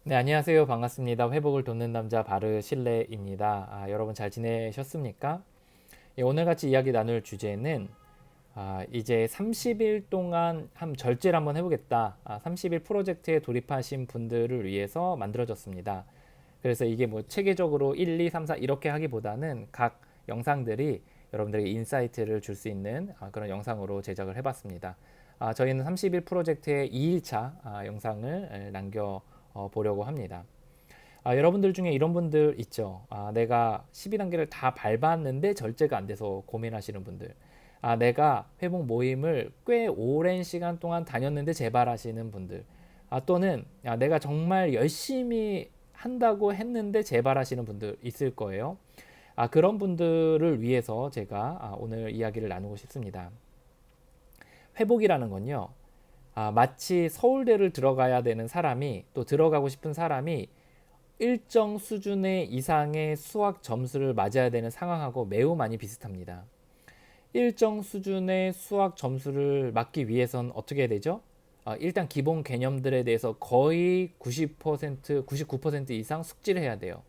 네, 안녕하세요. 반갑습니다. 회복을 돕는 남자 바르실레입니다. 여러분 잘 지내셨습니까? 예, 오늘 같이 이야기 나눌 주제는 이제 30일 동안 절제를 한번 해보겠다. 30일 프로젝트에 돌입하신 분들을 위해서 만들어졌습니다. 그래서 이게 뭐 체계적으로 1, 2, 3, 4 이렇게 하기보다는 각 영상들이 여러분들에게 인사이트를 줄 수 있는 그런 영상으로 제작을 해봤습니다. 저희는 30일 프로젝트의 2일차 영상을 남겨 보려고 합니다. 여러분들 중에 이런 분들 있죠. 내가 12단계를 다 밟았는데 절제가 안 돼서 고민하시는 분들. 내가 회복 모임을 꽤 오랜 시간 동안 다녔는데 재발하시는 분들. 또는 내가 정말 열심히 한다고 했는데 재발하시는 분들 있을 거예요. 그런 분들을 위해서 제가 오늘 이야기를 나누고 싶습니다. 회복이라는 건요. 마치 서울대를 들어가야 되는 사람이 또 들어가고 싶은 사람이 일정 수준의 이상의 수학 점수를 맞아야 되는 상황하고 매우 많이 비슷합니다. 일정 수준의 수학 점수를 맞기 위해선 어떻게 해야 되죠? 일단 기본 개념들에 대해서 거의 90%, 99% 이상 숙지를 해야 돼요.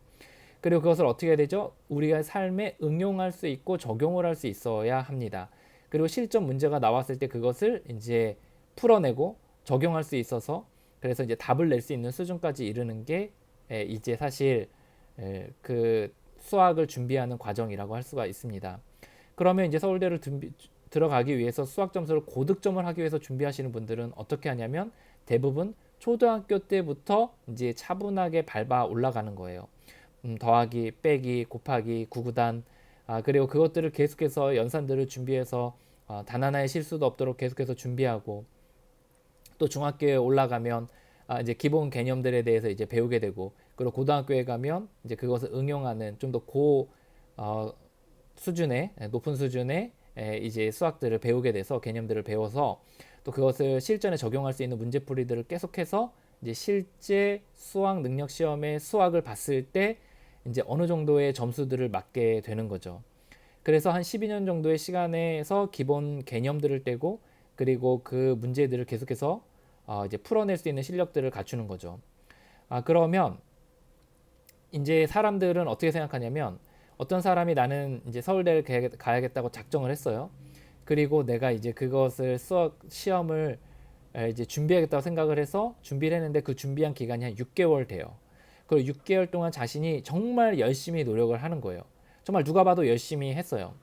그리고 그것을 어떻게 해야 되죠? 우리가 삶에 응용할 수 있고 적용을 할 수 있어야 합니다. 그리고 실전 문제가 나왔을 때 그것을 이제 풀어내고 적용할 수 있어서 그래서 이제 답을 낼 수 있는 수준까지 이르는 게 이제 사실 그 수학을 준비하는 과정이라고 할 수가 있습니다. 그러면 이제 서울대를 들어가기 위해서 수학 점수를 고득점을 하기 위해서 준비하시는 분들은 어떻게 하냐면 대부분 초등학교 때부터 이제 차분하게 밟아 올라가는 거예요. 더하기, 빼기, 곱하기, 구구단 그리고 그것들을 계속해서 연산들을 준비해서 단 하나의 실수도 없도록 계속해서 준비하고 또 중학교에 올라가면 이제 기본 개념들에 대해서 이제 배우게 되고 그리고 고등학교에 가면 이제 그것을 응용하는 좀 더 고 수준의 높은 수준의 이제 수학들을 배우게 돼서 개념들을 배워서 또 그것을 실전에 적용할 수 있는 문제풀이들을 계속해서 이제 실제 수학 능력 시험에 수학을 봤을 때 이제 어느 정도의 점수들을 맞게 되는 거죠. 그래서 한 12년 정도의 시간에서 기본 개념들을 떼고 그리고 그 문제들을 계속해서 이제 풀어낼 수 있는 실력들을 갖추는 거죠. 그러면 이제 사람들은 어떻게 생각하냐면 어떤 사람이 나는 이제 서울대를 가야겠다고 작정을 했어요. 그리고 내가 이제 그것을 수학 시험을 이제 준비하겠다고 생각을 해서 준비를 했는데 그 준비한 기간이 한 6개월 돼요. 그리고 6개월 동안 자신이 정말 열심히 노력을 하는 거예요. 정말 누가 봐도 열심히 했어요.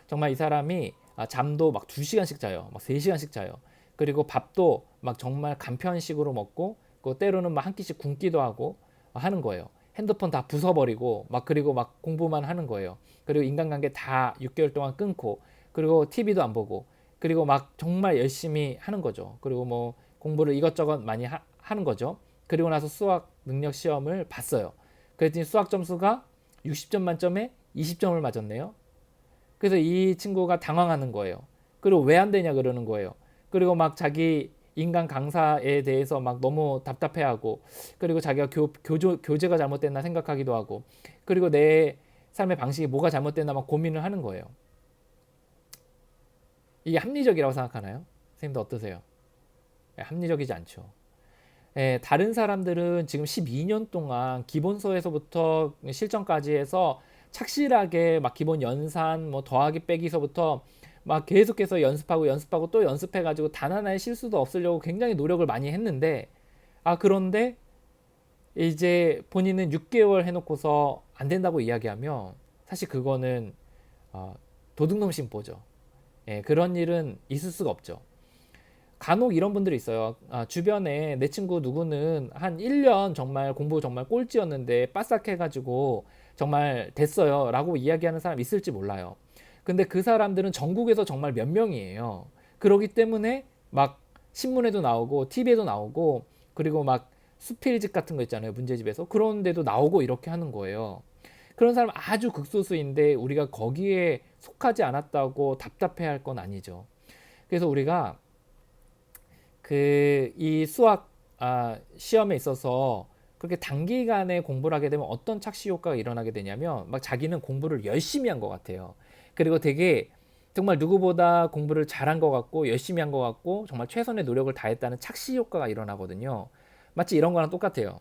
정말 이 사람이 잠도 막 2시간씩 자요. 막 3시간씩 자요. 그리고 밥도 막 정말 간편식으로 먹고 그 때로는 막 한 끼씩 굶기도 하고 하는 거예요. 핸드폰 다 부숴버리고 막 그리고 막 공부만 하는 거예요. 그리고 인간관계 다 6개월 동안 끊고 그리고 TV도 안 보고 그리고 막 정말 열심히 하는 거죠. 그리고 뭐 공부를 이것저것 많이 하는 거죠. 그리고 나서 수학 능력 시험을 봤어요. 그랬더니 수학 점수가 60점 만점에 20점을 맞았네요. 그래서 이 친구가 당황하는 거예요. 그리고 왜 안 되냐 그러는 거예요. 그리고 막 자기 인간 강사에 대해서 막 너무 답답해하고 그리고 자기가 교재가 잘못됐나 생각하기도 하고 그리고 내 삶의 방식이 뭐가 잘못됐나 막 고민을 하는 거예요. 이게 합리적이라고 생각하나요? 선생님도 어떠세요? 합리적이지 않죠. 다른 사람들은 지금 12년 동안 기본서에서부터 실전까지 해서 착실하게 막 기본 연산, 뭐 더하기 빼기서부터 막 계속해서 연습하고 연습하고 또 연습해가지고 단 하나의 실수도 없으려고 굉장히 노력을 많이 했는데 그런데 이제 본인은 6개월 해놓고서 안 된다고 이야기하면 사실 그거는 어, 도둑놈 심보죠. 그런 일은 있을 수가 없죠. 간혹 이런 분들이 있어요. 주변에 내 친구 누구는 한 1년 정말 공부 정말 꼴찌였는데 빠삭해가지고 정말 됐어요 라고 이야기하는 사람 있을지 몰라요. 근데 그 사람들은 전국에서 정말 몇 명이에요. 그러기 때문에 막 신문에도 나오고 TV에도 나오고 그리고 막 수필집 같은 거 있잖아요. 문제집에서. 그런 데도 나오고 이렇게 하는 거예요. 그런 사람 아주 극소수인데 우리가 거기에 속하지 않았다고 답답해 할 건 아니죠. 그래서 우리가 그 이 수학 시험에 있어서 그렇게 단기간에 공부를 하게 되면 어떤 착시 효과가 일어나게 되냐면 막 자기는 공부를 열심히 한 것 같아요. 그리고 되게 정말 누구보다 공부를 잘한 것 같고 열심히 한 것 같고 정말 최선의 노력을 다했다는 착시 효과가 일어나거든요. 마치 이런 거랑 똑같아요.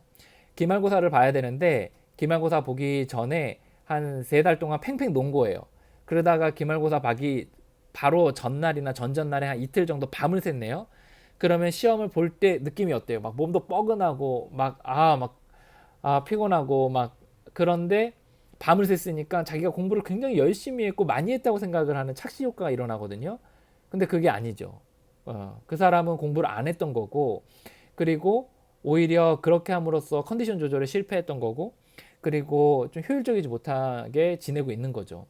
기말고사를 봐야 되는데 기말고사 보기 전에 한 3달 동안 팽팽 논 거예요. 그러다가 기말고사 봐기 바로 전날이나 전전날에 한 이틀 정도 밤을 샜네요. 그러면 시험을 볼 때 느낌이 어때요? 막 몸도 뻐근하고 피곤하고 막. 그런데 밤을 샜으니까 자기가 공부를 굉장히 열심히 했고 많이 했다고 생각을 하는 착시 효과가 일어나거든요. 근데 그게 아니죠. 그 사람은 공부를 안 했던 거고, 그리고 오히려 그렇게 함으로써 컨디션 조절에 실패했던 거고, 그리고 좀 효율적이지 못하게 지내고 있는 거죠.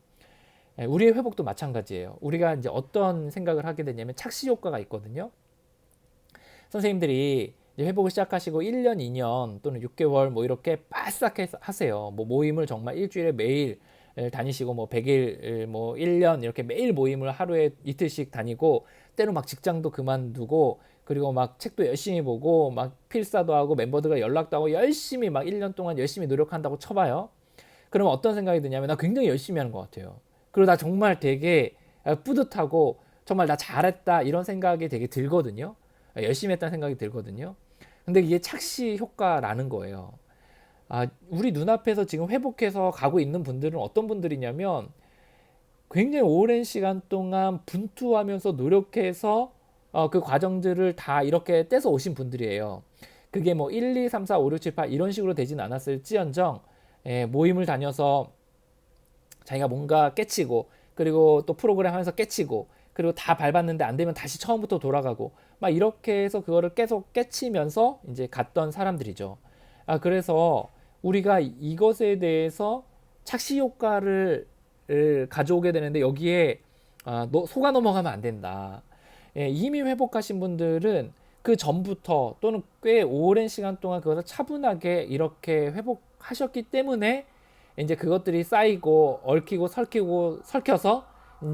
우리의 회복도 마찬가지예요. 우리가 이제 어떤 생각을 하게 되냐면 착시 효과가 있거든요. 선생님들이 이제 회복을 시작하시고 1년, 2년 또는 6개월 뭐 이렇게 바싹 하세요. 뭐 모임을 정말 일주일에 매일 다니시고 뭐 100일 뭐 1년 이렇게 매일 모임을 하루에 이틀씩 다니고, 때로 막 직장도 그만두고, 그리고 막 책도 열심히 보고 막 필사도 하고 멤버들과 연락도 하고 열심히 막 1년 동안 열심히 노력한다고 쳐봐요. 그러면 어떤 생각이 드냐면 나 굉장히 열심히 하는 것 같아요. 그리고 나 정말 되게 뿌듯하고 정말 나 잘했다 이런 생각이 되게 들거든요. 열심히 했다는 생각이 들거든요. 근데 이게 착시 효과라는 거예요. 우리 눈앞에서 지금 회복해서 가고 있는 분들은 어떤 분들이냐면 굉장히 오랜 시간 동안 분투하면서 노력해서 그 과정들을 다 이렇게 떼서 오신 분들이에요. 그게 뭐 1, 2, 3, 4, 5, 6, 7, 8 이런 식으로 되진 않았을지언정 모임을 다녀서 자기가 뭔가 깨치고, 그리고 또 프로그램 하면서 깨치고, 그리고 다 밟았는데 안 되면 다시 처음부터 돌아가고 막 이렇게 해서 그거를 계속 깨치면서 이제 갔던 사람들이죠. 그래서 우리가 이것에 대해서 착시 효과를 가져오게 되는데 여기에 속아 넘어가면 안 된다. 이미 회복하신 분들은 그 전부터 또는 꽤 오랜 시간 동안 그것을 차분하게 이렇게 회복하셨기 때문에 이제 그것들이 쌓이고 얽히고 설켜서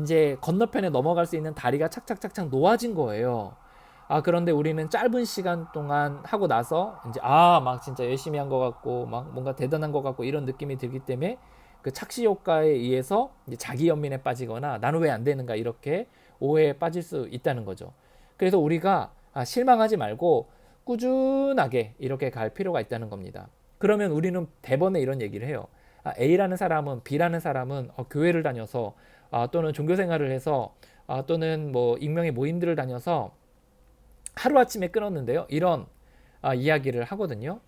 이제 건너편에 넘어갈 수 있는 다리가 착착착착 놓아진 거예요. 그런데 우리는 짧은 시간 동안 하고 나서 이제 막 진짜 열심히 한 것 같고 막 뭔가 대단한 것 같고 이런 느낌이 들기 때문에 그 착시 효과에 의해서 이제 자기 연민에 빠지거나 나는 왜 안 되는가 이렇게 오해에 빠질 수 있다는 거죠. 그래서 우리가 실망하지 말고 꾸준하게 이렇게 갈 필요가 있다는 겁니다. 그러면 우리는 대번에 이런 얘기를 해요. A라는 사람은 B라는 사람은 교회를 다녀서 또는 종교 생활을 해서 또는 뭐 익명의 모임들을 다녀서 하루아침에 끊었는데요. 이런 이야기를 하거든요.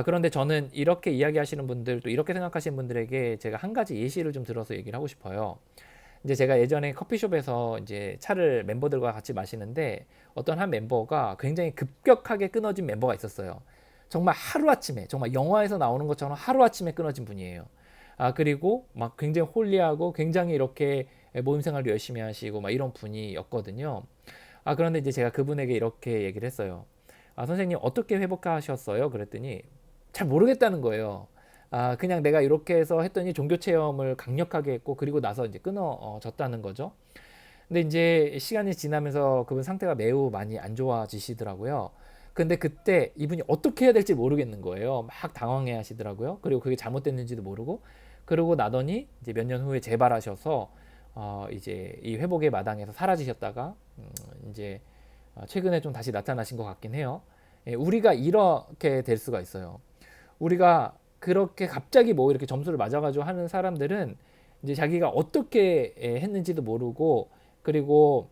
그런데 저는 이렇게 이야기하시는 분들, 또 이렇게 생각하시는 분들에게 제가 한 가지 예시를 좀 들어서 얘기를 하고 싶어요. 이제 제가 예전에 커피숍에서 이제 차를 멤버들과 같이 마시는데 어떤 한 멤버가 굉장히 급격하게 끊어진 멤버가 있었어요. 정말 하루아침에, 정말 영화에서 나오는 것처럼 하루아침에 끊어진 분이에요. 그리고 막 굉장히 홀리하고 굉장히 이렇게 모임 생활도 열심히 하시고 막 이런 분이었거든요. 그런데 이제 제가 그분에게 이렇게 얘기를 했어요. 선생님 어떻게 회복하셨어요? 그랬더니 잘 모르겠다는 거예요. 그냥 내가 이렇게 해서 했더니 종교 체험을 강력하게 했고 그리고 나서 이제 끊어졌다는 거죠. 근데 이제 시간이 지나면서 그분 상태가 매우 많이 안 좋아지시더라고요. 근데 그때 이분이 어떻게 해야 될지 모르겠는 거예요. 막 당황해 하시더라고요. 그리고 그게 잘못됐는지도 모르고. 그러고 나더니 이제 몇 년 후에 재발하셔서 이제 이 회복의 마당에서 사라지셨다가 이제 최근에 좀 다시 나타나신 것 같긴 해요. 우리가 이렇게 될 수가 있어요. 우리가 그렇게 갑자기 뭐 이렇게 점수를 맞아가지고 하는 사람들은 이제 자기가 어떻게 했는지도 모르고, 그리고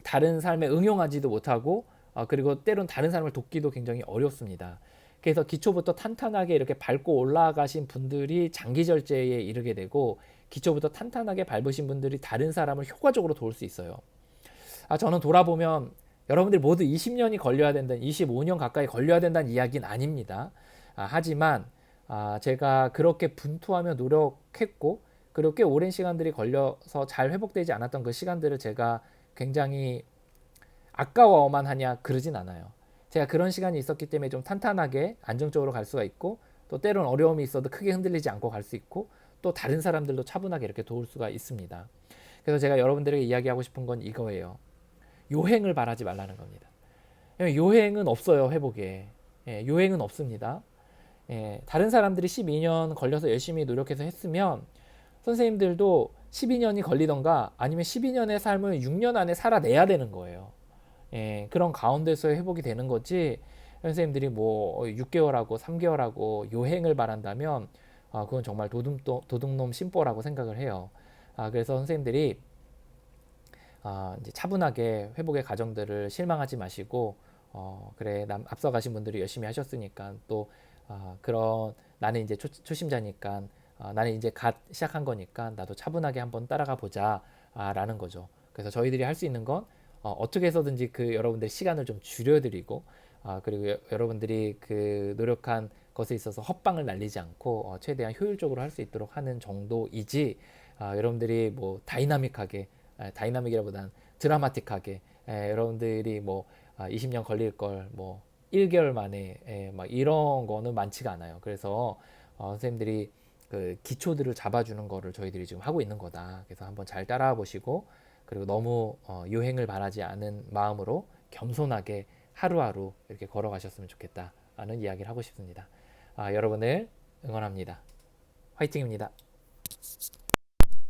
다른 삶에 응용하지도 못하고, 그리고 때론 다른 사람을 돕기도 굉장히 어렵습니다. 그래서 기초부터 탄탄하게 이렇게 밟고 올라가신 분들이 장기절제에 이르게 되고, 기초부터 탄탄하게 밟으신 분들이 다른 사람을 효과적으로 도울 수 있어요. 저는 돌아보면 여러분들이 모두 20년이 걸려야 된다는, 25년 가까이 걸려야 된다는 이야기는 아닙니다. 하지만 제가 그렇게 분투하며 노력했고, 그리고 꽤 오랜 시간들이 걸려서 잘 회복되지 않았던 그 시간들을 제가 굉장히 아까워만 하냐 그러진 않아요. 제가 그런 시간이 있었기 때문에 좀 탄탄하게 안정적으로 갈 수가 있고, 또 때론 어려움이 있어도 크게 흔들리지 않고 갈 수 있고, 또 다른 사람들도 차분하게 이렇게 도울 수가 있습니다. 그래서 제가 여러분들에게 이야기하고 싶은 건 이거예요. 요행을 바라지 말라는 겁니다. 요행은 없어요, 회복에. 요행은 없습니다. 다른 사람들이 12년 걸려서 열심히 노력해서 했으면 선생님들도 12년이 걸리던가 아니면 12년의 삶을 6년 안에 살아내야 되는 거예요. 그런 가운데서의 회복이 되는 거지, 선생님들이 뭐 6개월하고 3개월하고 요행을 바란다면 그건 정말 도둑놈 심보라고 생각을 해요. 그래서 선생님들이 이제 차분하게 회복의 과정들을 실망하지 마시고 그래 앞서가신 분들이 열심히 하셨으니까 또 그런 나는 이제 초심자니까 나는 이제 갓 시작한 거니까 나도 차분하게 한번 따라가 보자 라는 거죠. 그래서 저희들이 할 수 있는 건 어떻게 해서든지 그 여러분들 시간을 좀 줄여드리고 그리고 여러분들이 그 노력한 것에 있어서 헛방을 날리지 않고 최대한 효율적으로 할 수 있도록 하는 정도이지 여러분들이 뭐 다이나믹이라보다는 드라마틱하게 여러분들이 뭐 20년 걸릴 걸 뭐 1개월 만에 막 이런 거는 많지가 않아요. 그래서 선생님들이 그 기초들을 잡아주는 거를 저희들이 지금 하고 있는 거다. 그래서 한번 잘 따라와 보시고 그리고 너무 요행을 바라지 않은 마음으로 겸손하게 하루하루 이렇게 걸어가셨으면 좋겠다라는 이야기를 하고 싶습니다. 여러분을 응원합니다. 화이팅입니다.